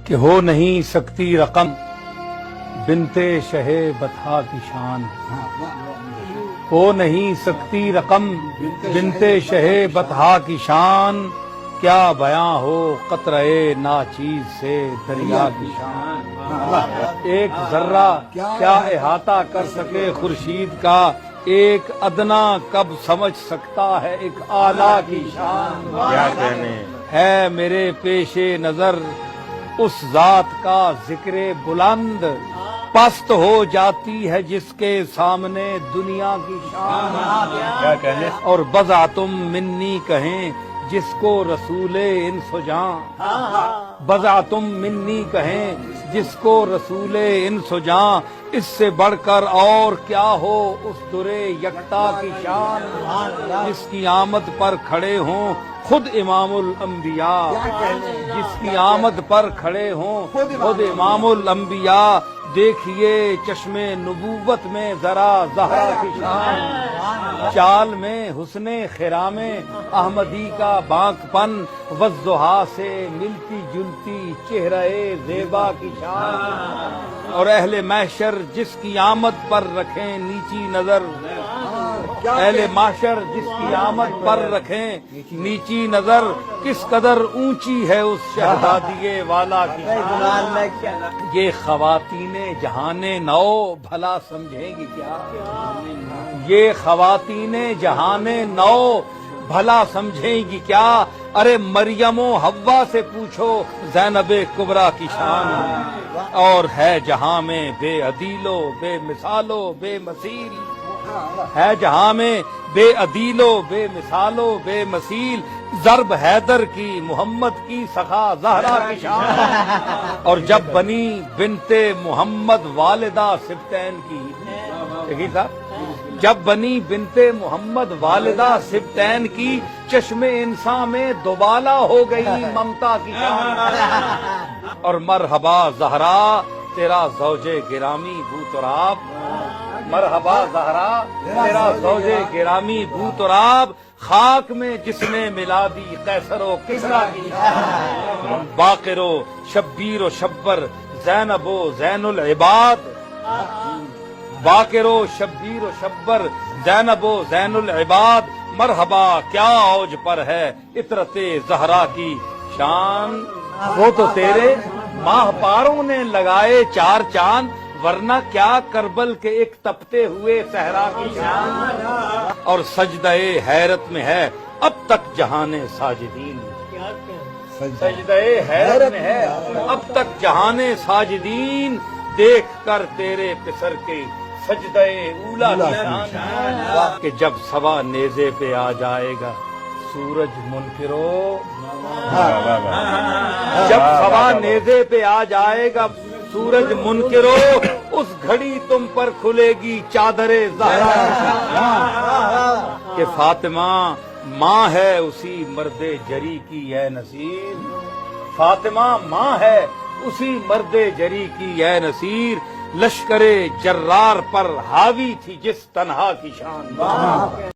کہ ہو نہیں سکتی رقم بنتے شہ بطحا کی شان، ہو نہیں سکتی رقم بنتے شہ بطحا کی شان، کیا بیاں ہو قطرے ناچیز سے دریا کی شان۔ ایک ذرہ کیا احاطہ کر سکے خورشید کا، ایک ادنا کب سمجھ سکتا ہے ایک اعلیٰ کی شان۔ کیا کہنے ہے میرے پیش نظر اس ذات کا ذکر بلند، پست ہو جاتی ہے جس کے سامنے دنیا کی شان۔ کیا کہنے اور بضعتم منی کہیں جس کو رسول انس و جاں، بضعتم منی کہیں جس کو رسول انس و جاں، اس سے بڑھ کر اور کیا ہو اس درے یکتا کی شان، جس کی آمد پر کھڑے ہوں خود امام الانبیاء، جس کی آمد پر کھڑے ہوں خود امام الانبیاء، دیکھیے چشم نبوت میں ذرا زہرا کی شان، چال میں حسن خرام احمدی کا بانک پن، والضحیٰ سے ملتی جلتی چہرہ زیبا کی شان۔ اور اہل محشر جس کی آمد پر رکھیں نیچی نظر، اہل محشر جس کی آمد پر رکھیں نیچی نظر، کس قدر اونچی ہے اس شہزادیے والا کی شان۔ یہ خواتین جہان نو بھلا سمجھیں گی کیا، یہ خواتین جہان نو بھلا سمجھیں گی کیا، ارے مریم و حوا سے پوچھو زینب کبریٰ کی شان۔ اور ہے جہاں میں بے عدیلو بے مثالو بے مثیل، ہے جہاں میں بے عدیلو بے مثالو بے مثیل، ضرب حیدر کی محمد کی سخا زہرا کی شان۔ اور جب بنی بنتے محمد والدہ سبتین کی، دیکھیے صاحب، جب بنی بنتے محمد والدہ سبتین کی، چشم انسان میں دوبالا ہو گئی ممتا کی شان۔ اور مرحبا زہرا تیرا زوج گرامی بو تراب، مرحبا زہرا تیرا زوج گرامی بو تراب، خاک میں جس نے ملا دی قیصر و کسریٰ کی شان۔ باقر و شبیر و شبر زینب و زین العباد، باقر و شبیر و شبر زینب و زین العباد، مرحبا کیا اوج پر ہے عطرت زہرا کی شان۔ وہ تو تیرے ماہ پاروں نے لگائے چار چاند، ورنہ کیا کربل کے ایک تپتے ہوئے صحرا کی شان۔ اور سجدہ حیرت میں ہے اب تک جہان ساجدین، سجدہ حیرت میں ہے اب تک جہان ساجدین، دیکھ کر تیرے پسر کے سجدہ اولا کی شان۔ کہ جب سوا نیزے پہ آ جائے گا سورج منکرو، جب سوا نیزے پہ آ جائے گا سورج منکرو، اس گھڑی تم پر کھلے گی چادر زہرا، کہ فاطمہ ماں ہے اسی مرد جری کی اے نصیر، فاطمہ ماں ہے اسی مرد جری کی اے نصیر، لشکر جرار پر حاوی تھی جس تنہا کی شان۔